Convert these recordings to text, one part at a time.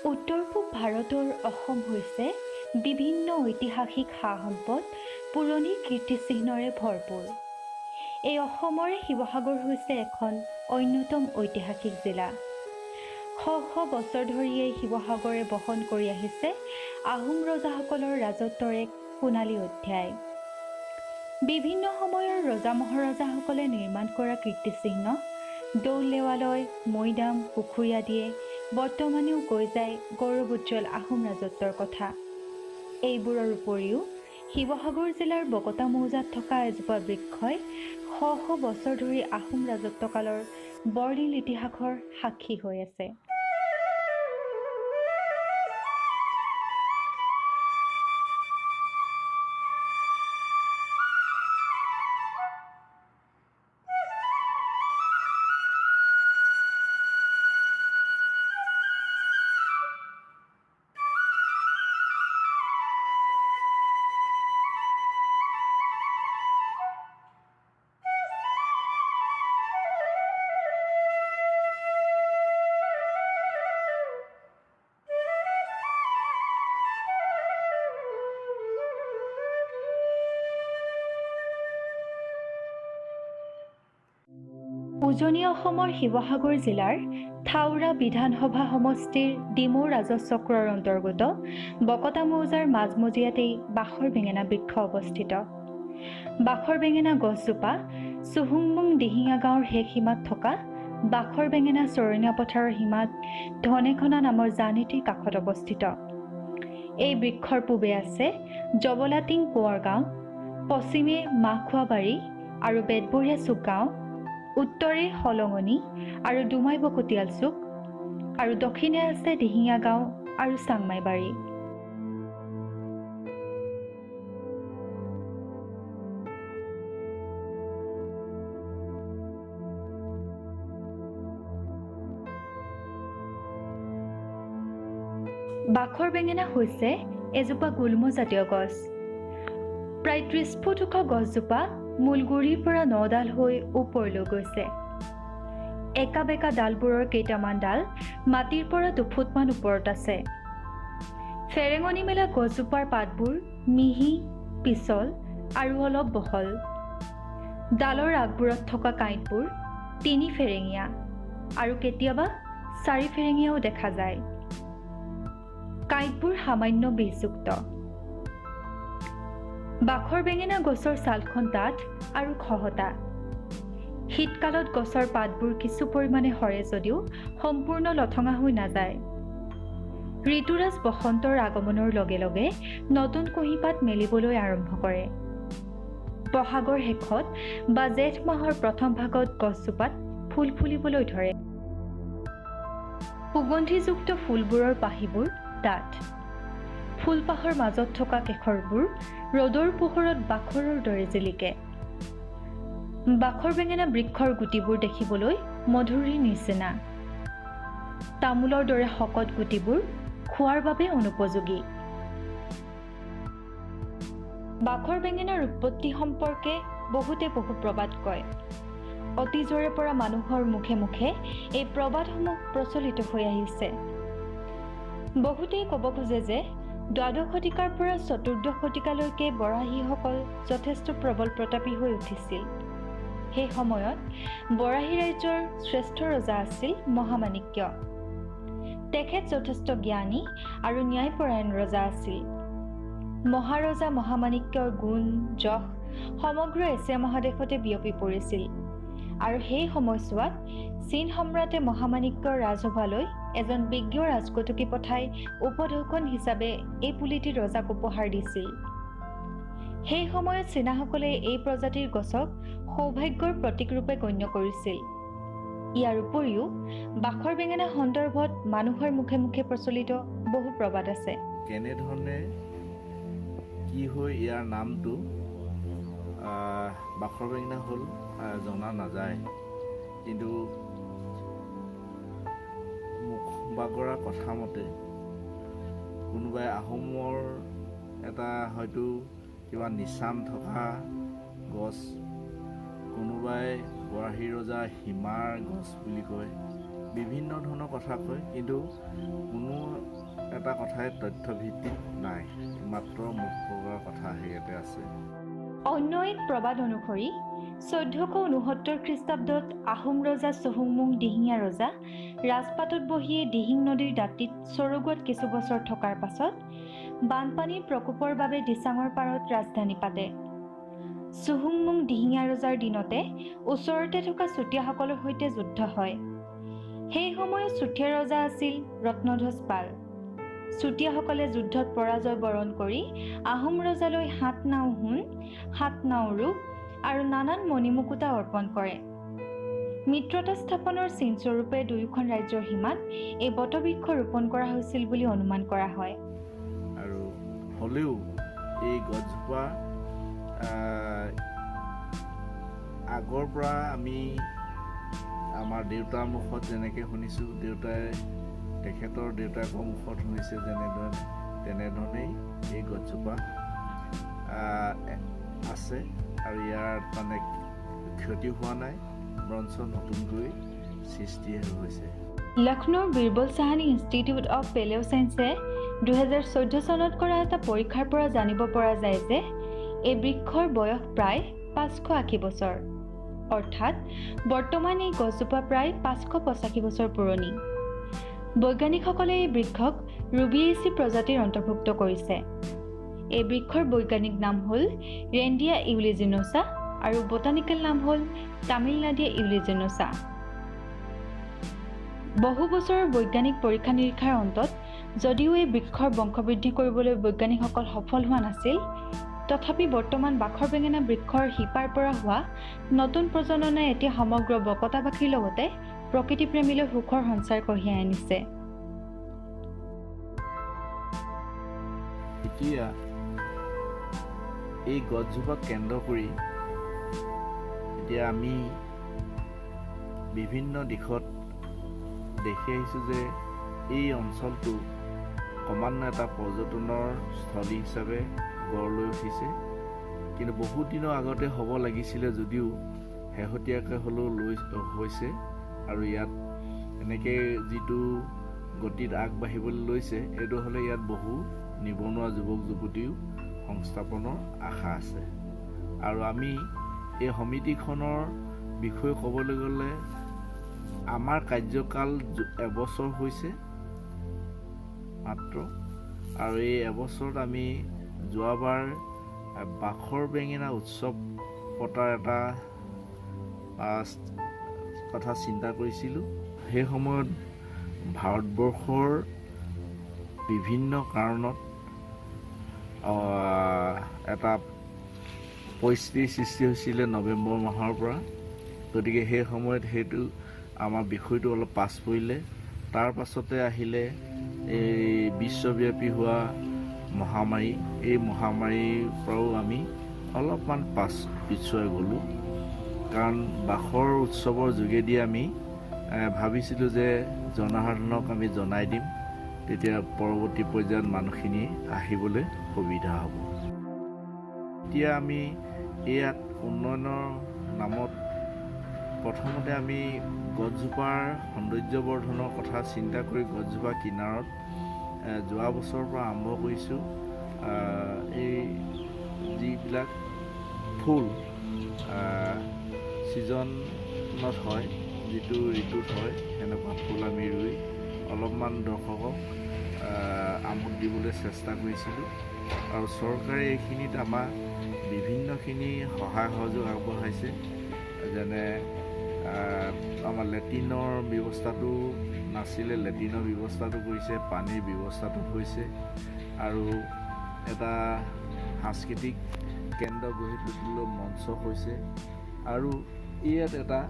উত্তৰ-পূব ভাৰতৰ অসম হৈছে বিভিন্ন ঐতিহাসিক সা-সম্পদ, পুৰণি কীৰ্তিচিহ্নৰে ভৰপূৰ। এই অসমৰে শিৱসাগৰ হৈছে এখন অন্যতম ঐতিহাসিক জিলা। শ শ বছৰ ধৰি এই শিৱসাগৰে বহন কৰি আহিছে আহোম ৰজাসকলৰ ৰাজত্বৰ এক সোণালী অধ্যায়। বিভিন্ন সময়ৰ ৰজা মহাৰজাসকলে নিৰ্মাণ কৰা কীৰ্তিচিহ্ন, দৌল দেৱালয়, মৈদাম, পুখুৰী আদিয়ে বৰ্তমানেও কৈ যায় গৌৰৱোজ্জ্বল আহোম ৰাজত্বৰ কথা। এইবোৰৰ উপৰিও শিৱসাগৰ জিলাৰ বকতা মৌজাত থকা এজোপা বৃক্ষই শ শ বছৰ ধৰি আহোম ৰাজত্বকালৰ বৰ্ণিল ইতিহাসৰ সাক্ষী হৈ আছে। উজনি অসমৰ শিৱসাগৰ জিলাৰ থাউৰা বিধানসভা সমষ্টিৰ ডিমৌ ৰাজচক্ৰৰ অন্তৰ্গত বকতা মৌজাৰ মাজমজিয়াতেই বাখৰ বেঙেনা বৃক্ষ অৱস্থিত। বাখৰ বেঙেনা গছজোপা চুহুংমুং দিহিঙা গাঁৱৰ শেষ সীমাত থকা বাখৰ বেঙেনা চৰণীয়া পথাৰৰ সীমাত ধনেখনা নামৰ জান-নদীৰ কাষত অৱস্থিত। এই বৃক্ষৰ পূবে আছে জবলাটিং কোঁৱৰ গাঁও, পশ্চিমে মাহখোৱাবাৰী আৰু বেতবৰীয়া চুক গাঁও, উত্তৰে হলঙনি আৰু ডুমাই বকতিয়াল চুক, আৰু দক্ষিণে আছে দিহিঙা গাঁও আৰু চাংমাইবাৰী। বাখৰ বেঙেনা হৈছে এজোপা গুল্মজাতীয় গছ। প্ৰায় ৩০ ফুট ওখ গছজোপা মূল গুৰিৰ পৰা ৯ ডাল হৈ ওপৰলৈ গৈছে। একা বেকা ডালবোৰৰ কেইটামান ডাল মাটিৰ পৰা ২ ফুটমান ওপৰত আছে। ফেৰেঙনি মেলা গছজোপাৰ পাতবোৰ মিহি, পিছল আৰু অলপ বহল। ডালৰ আগবোৰত থকা কাঁইটবোৰ ৩ ফেৰেঙীয়া আৰু কেতিয়াবা ৪ ফেৰেঙীয়াও দেখা যায়। কাঁইটবোৰ সামান্য বিষযুক্ত। বাখৰ বেঙেনা গছৰ ছালখন ডাঠ আৰু খহটা। শীতকালত গছৰ পাতবোৰ কিছু পৰিমাণে সৰে যদিও সম্পূৰ্ণ লঠঙা হৈ নাযায়। ঋতুৰাজ বসন্তৰ আগমনৰ লগে লগে নতুন কুঁহিপাত মেলিবলৈ আৰম্ভ কৰে। বহাগৰ শেষত বা জেঠ মাহৰ প্ৰথম ভাগত গছজোপাত ফুল ফুলিবলৈ ধৰে। সুগন্ধিযুক্ত ফুলবোৰৰ পাহিবোৰ ডাঠ। ফুলপাহৰ মাজত থকা কেশৰবোৰ ৰ'দৰ পোহৰত বাখৰৰ দৰে জিলিকে। বাখৰ বেঙেনা বৃক্ষৰ গুটিবোৰ দেখিবলৈ মধুৰীৰ নিচিনা। তামোলৰ দৰে শকত গুটিবোৰ খোৱাৰ বাবে অনুপযোগী। বাখৰ বেঙেনাৰ উৎপত্তি সম্পৰ্কে বহুতে বহু প্ৰবাদ কয়। অতীজৰে পৰা মানুহৰ মুখে মুখে এই প্ৰবাদসমূহ প্ৰচলিত হৈ আহিছে। বহুতেই ক'ব খোজে যে দ্বাদশ শতিকাৰ পৰা ১৪শ শতিকালৈকে বৰাহীসকল যথেষ্ট প্ৰবল প্ৰতাপী হৈ উঠিছিল। সেই সময়ত বৰাহী ৰাজ্যৰ শ্ৰেষ্ঠ ৰজা আছিল মহামাণিক্য। তেখেত যথেষ্ট জ্ঞানী আৰু ন্যায়পৰায়ণ ৰজা আছিল। মহাৰজা মহামাণিক্যৰ গুণ যশ সমগ্ৰ এছিয়া মহাদেশতে বিয়পি পৰিছিল আৰু সেই সময়ছোৱাত চীন সম্ৰাটে মহামাণিক্যৰ ৰাজসভালৈ এজন বিজ্ঞ ৰাজকটুকী পঠাই উপঢৌকন হিচাপে এই পুলিটি ৰজাক উপহাৰ দিছিল। সেই সময়ত চীনাসকলে এই প্ৰজাতিৰ গছক সৌভাগ্যৰ প্ৰতীকৰূপে গণ্য কৰিছিল। ইয়াৰ উপৰিও বাখৰ বেঙেনা সন্দৰ্ভত মানুহৰ মুখে মুখে প্ৰচলিত বহু প্ৰবাদ আছে। কেনেধৰণে কি হৈ ইয়াৰ নামটো বাখৰ বেঙেনা হ'ল জনা নাযায়, কিন্তু মুখ বাগৰা কথা মতে কোনোবাই আহোমৰ এটা হয়তো কিবা নিচান থকা গছ, কোনোবাই বৰাহী ৰজা সীমাৰ গছ বুলি কয়, বিভিন্ন ধৰণৰ কথা কয়, কিন্তু কোনো এটা কথাই তথ্যভিত্তিক নাই, মাত্ৰ মুখ পগোৱা কথা হেৰিয়াতে আছে। অন্য এক প্ৰবাদ অনুসৰি 1469 খ্ৰীষ্টাব্দত আহোম ৰজা চুহুংমুং দিহিঙীয়া ৰজা ৰাজপাটত বহিয়ে দিহিং নদীৰ দাঁতিত চৰগুৱাত কিছু বছৰ থকাৰ পাছত বানপানীৰ প্ৰকোপৰ বাবে দিচাঙৰ পাৰত ৰাজধানী পাতে। চুহুংমুং দিহিঙীয়া ৰজাৰ দিনতে ওচৰতে থকা চুতীয়াসকলৰ সৈতে যুদ্ধ হয়। সেই সময়ত চুতীয়া ৰজা আছিল ৰত্নধ্বজ পাল। চুতীয়াসকলে যুদ্ধত পৰাজয় বৰণ কৰি আহোম ৰজালৈ 7 নাও সোণ, 7 নাও ৰূপ আৰু নানান মণিমুকুতা অৰ্পণ কৰে। মিত্ৰতা স্থাপনৰ চিনস্বৰূপে দুয়োখন ৰাজ্যৰ সীমাত এই বটবৃক্ষ ৰোপণ কৰা হৈছিল বুলি অনুমান কৰা হয়। আৰু হ'লেও এই গছজোপা আগৰ পৰা আমি আমাৰ দেউতাৰ মুখত যেনেকৈ শুনিছোঁ, তেখেতৰ দেউতাকৰ মুখত শুনিছে তেনেধৰণেই এই গছজোপা আছে আৰু ইয়াৰ মানে ক্ষতি হোৱা নাই, বৰঞ্চ নতুনকৈ সৃষ্টি হৈছে। লক্ষ্ণৌৰ বীৰবল চাহানী ইনষ্টিটিউট অৱ পেলেও চায়েন্সে 2014 চনত কৰা এটা পৰীক্ষাৰ পৰা জানিব পৰা যায় যে এই বৃক্ষৰ বয়স প্ৰায় 580 বছৰ, অৰ্থাৎ বৰ্তমান এই গছজোপা প্ৰায় 585 বছৰ পুৰণি। বৈজ্ঞানিকসকলে এই বৃক্ষক ৰুবিয়েচি প্ৰজাতিৰ অন্তৰ্ভুক্ত কৰিছে। এই বৃক্ষৰ বৈজ্ঞানিক নাম হ'ল ৰেণ্ডিয়া ইউলিজিনোছা আৰু বটানিকেল নাম হ'ল তামিলনাডিয়া ইউলিজিনোছা। বহু বছৰৰ বৈজ্ঞানিক পৰীক্ষা নিৰীক্ষাৰ অন্তত যদিও এই বৃক্ষৰ বংশবৃদ্ধি কৰিবলৈ বৈজ্ঞানিকসকল সফল হোৱা নাছিল, তথাপি বৰ্তমান বাখৰ বেঙেনা বৃক্ষৰ শিপাৰ পৰা হোৱা নতুন প্ৰজননে এতিয়া সমগ্ৰ বকতাবাসীৰ লগতে প্ৰকৃতিপ্ৰেমীলৈ সুখৰ সঞ্চাৰ কঢ়িয়াই আনিছে। এতিয়া এই গছজোপাক কেন্দ্ৰ কৰি এতিয়া আমি বিভিন্ন দিশত দেখি আহিছোঁ যে এই অঞ্চলটো ক্ৰমান্বয়ে এটা পৰ্যটনৰ স্থলী হিচাপে গঢ় লৈ উঠিছে। কিন্তু বহুত দিনৰ আগতে হ'ব লাগিছিলে যদিও শেহতীয়াকৈ হ'লেও হৈছে আৰু ইয়াত এনেকৈ যিটো গতিত আগবাঢ়িবলৈ লৈছে, এইটো হ'লে ইয়াত বহু নিবনুৱা যুৱক যুৱতীও সংস্থাপনৰ আশা আছে। আৰু আমি এই সমিতিখনৰ বিষয়ে ক'বলৈ গ'লে আমাৰ কাৰ্যকাল এবছৰ হৈছে মাত্ৰ, আৰু এই এবছৰত আমি যোৱাবাৰ বাখৰ বেঙেনা উৎসৱ পতাৰ এটা কথা চিন্তা কৰিছিলোঁ। সেই সময়ত ভাৰতবৰ্ষৰ বিভিন্ন কাৰণত এটা পৰিস্থিতিৰ সৃষ্টি হৈছিলে নৱেম্বৰ মাহৰ পৰা। গতিকে সেই সময়ত সেইটো আমাৰ বিষয়টো অলপ পাছ পৰিলে। তাৰ পাছতে আহিলে এই বিশ্বব্যাপী হোৱা মহামাৰী। এই মহামাৰীৰ পৰাও আমি অলপমান পিছুৱাই গ'লোঁ, কাৰণ বাখৰ উৎসৱৰ যোগেদি আমি ভাবিছিলোঁ যে জনসাধাৰণক আমি জনাই দিম, তেতিয়া পৰৱৰ্তী পৰ্যায়ত মানুহখিনি আহিবলৈ সুবিধা হ'ব। এতিয়া আমি ইয়াত উন্নয়নৰ নামত প্ৰথমতে আমি গছজোপাৰ সৌন্দৰ্যবৰ্ধনৰ কথা চিন্তা কৰি গছজোপা কিনাৰত যোৱা বছৰৰ পৰা আৰম্ভ কৰিছোঁ। এই যিবিলাক ফুল ছিজনত হয়, যিটো ঋতুত হয়, সেনেকুৱা ফুল আমি ৰুই অলপমান দৰ্শকক আমোদ দিবলৈ চেষ্টা কৰিছিলোঁ। আৰু চৰকাৰে এইখিনিত আমাক বিভিন্নখিনি সহায় সহযোগ আগবঢ়াইছে। যেনে আমাৰ লেট্ৰিনৰ ব্যৱস্থাটো নাছিলে, লেট্ৰিনৰ ব্যৱস্থাটো কৰিছে, পানীৰ ব্যৱস্থাটো হৈছে, আৰু এটা সাংস্কৃতিক কেন্দ্ৰ গঢ়ি তুলিবলৈ মঞ্চ হৈছে। আৰু ইয়াত এটা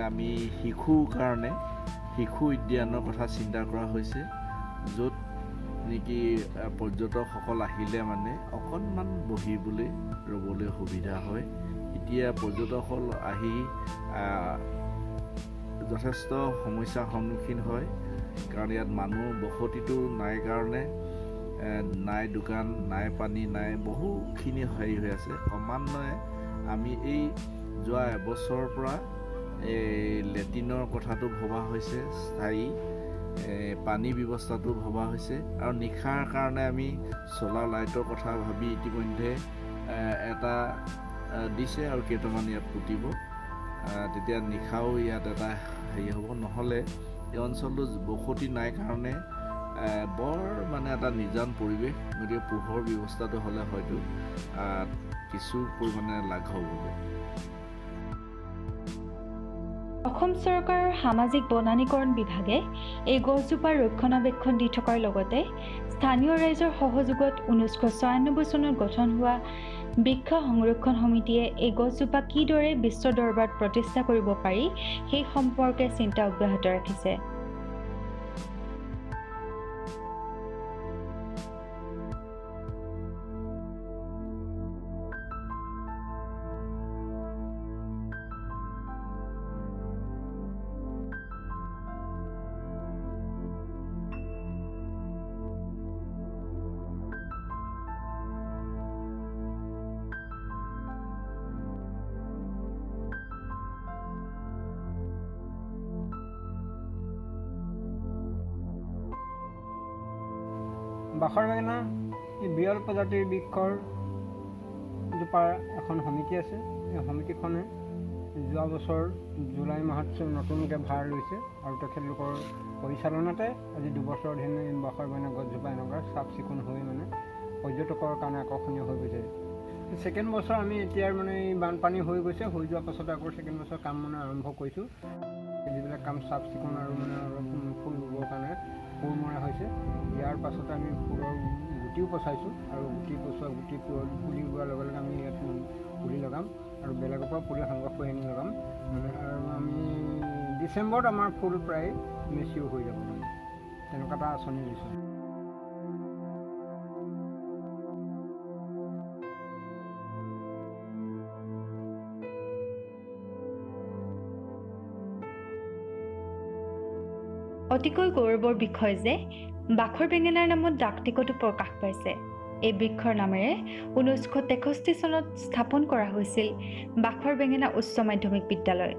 আমি শিশুৰ কাৰণে শিশু উদ্যানৰ কথা চিন্তা কৰা হৈছে, য'ত নেকি পৰ্যটকসকল আহিলে মানে অকণমান বহিবলৈ ৰ'বলৈ সুবিধা হয়। এতিয়া পৰ্যটকসকল আহি যথেষ্ট সমস্যাৰ সন্মুখীন হয়, কাৰণ ইয়াত মানুহ বসতিটো নাই কাৰণে নাই দোকান, নাই পানী, নাই বহুখিনি হেৰি হৈ আছে। ক্ৰমান্বয়ে আমি এই যোৱা এবছৰৰ পৰা লেট্ৰিনৰ কথাটো ভবা হৈছে, স্থায়ী পানী ব্যৱস্থাটো ভবা হৈছে, আৰু নিশাৰ কাৰণে আমি চলাৰ লাইটৰ কথা ভাবি ইতিমধ্যে এটা দিছে আৰু কেইটামান ইয়াত পুতিব। তেতিয়া নিশাও ইয়াত এটা হেৰি হ'ব। নহ'লে এই অঞ্চলটো বসতি নাই কাৰণে বৰ মানে এটা নিজান পৰিৱেশ, গতিকে পোহৰ ব্যৱস্থাটো হ'লে হয়তো কিছু পৰিমাণে লাঘৱ হ'ব। অসম চৰকাৰৰ সামাজিক বনানীকৰণ বিভাগে এই গছজোপাৰ ৰক্ষণাবেক্ষণ দি থকাৰ লগতে স্থানীয় ৰাইজৰ সহযোগত 1996 চনত গঠন হোৱা বৃক্ষ সংৰক্ষণ সমিতিয়ে এই গছজোপা কিদৰে বিশ্ব দৰবাৰত প্ৰতিষ্ঠা কৰিব পাৰি সেই সম্পৰ্কে চিন্তা অব্যাহত ৰাখিছে। বাখৰ বেঙেনা এই বিৰল প্ৰজাতিৰ বৃক্ষৰ জোপাৰ এখন সমিতি আছে। এই সমিতিখনে যোৱা বছৰ জুলাই মাহত নতুনকৈ ভাৰ লৈছে, আৰু তেখেতলোকৰ পৰিচালনাতে আজি 2 বছৰ ধৰি বাখৰ বেঙেনা গছজোপা এনেকুৱা চাফ চিকুণ হৈ মানে পৰ্যটকৰ কাৰণে আকৰ্ষণীয় হৈ গৈছে। ছেকেণ্ড বছৰ আমি এতিয়াৰ মানে এই বানপানী হৈ গৈছে, হৈ যোৱাৰ পাছতে আকৌ ছেকেণ্ড বছৰ কাম মানে আৰম্ভ কৰিছোঁ। যিবিলাক কাম চাফ চিকুণ আৰু মানে অলপ ফুল ৰুবৰ কাৰণে ফুল মৰা হৈছে। ইয়াৰ পাছতে আমি ফুলৰ গুটিও পচাইছোঁ, আৰু গুটি পুলি ৰোৱাৰ লগে লগে আমি ইয়াত পুলি লগাম, আৰু বেলেগৰ পৰা পুলি সংগ্ৰহ কৰি আনি লগাম। আৰু আমি ডিচেম্বৰত আমাৰ ফুল প্ৰায় মেচিঅ'ৰ হৈ যাব, তেনেকুৱা এটা আঁচনি দিছোঁ। অতিকৈ গৌৰৱৰ বিষয় যে বাখৰ বেঙেনাৰ নামত ডাক টিকটো প্ৰকাশ পাইছে। এই বৃক্ষৰ নামেৰে 1963 চনত স্থাপন কৰা হৈছিল বাখৰ বেঙেনা উচ্চ মাধ্যমিক বিদ্যালয়।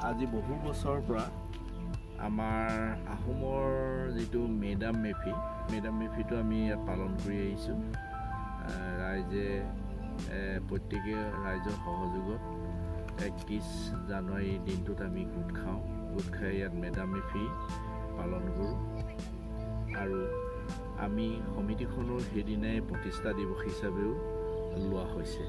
আজি বহু বছৰৰ পৰা আমাৰ আহোমৰ যিটো মেডাম মেফিটো আমি ইয়াত পালন কৰি আহিছোঁ। ৰাইজে প্ৰত্যেকে ৰাইজৰ সহযোগত 31 জানুৱাৰী দিনটোত আমি গোট খাওঁ। গোট খাই ইয়াত মেডাম মেফি পালন কৰোঁ, আৰু আমি সমিতিখনো সেইদিনাই প্ৰতিষ্ঠা দিৱস হিচাপেও লোৱা হৈছে।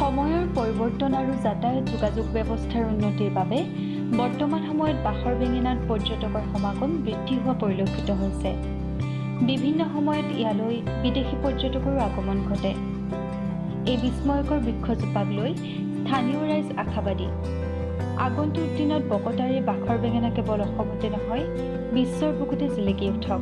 সময়ৰ পৰিৱৰ্তন আৰু যাতায়াত যোগাযোগ ব্যৱস্থাৰ উন্নতিৰ বাবে বৰ্তমান সময়ত বাখৰ বেঙেনাত পৰ্যটকৰ সমাগম বৃদ্ধি হোৱা পৰিলক্ষিত হৈছে। বিভিন্ন সময়ত ইয়ালৈ বিদেশী পৰ্যটকৰো আগমন ঘটে। এই বিস্ময়কৰ বৃক্ষজোপাক লৈ স্থানীয় ৰাইজ আশাবাদী। আগন্তুক দিনত বকতাৰে বাখৰ বেঙেনা কেৱল অসমতে নহয়, বিশ্বৰ বুকুতে জিলিকি উঠক।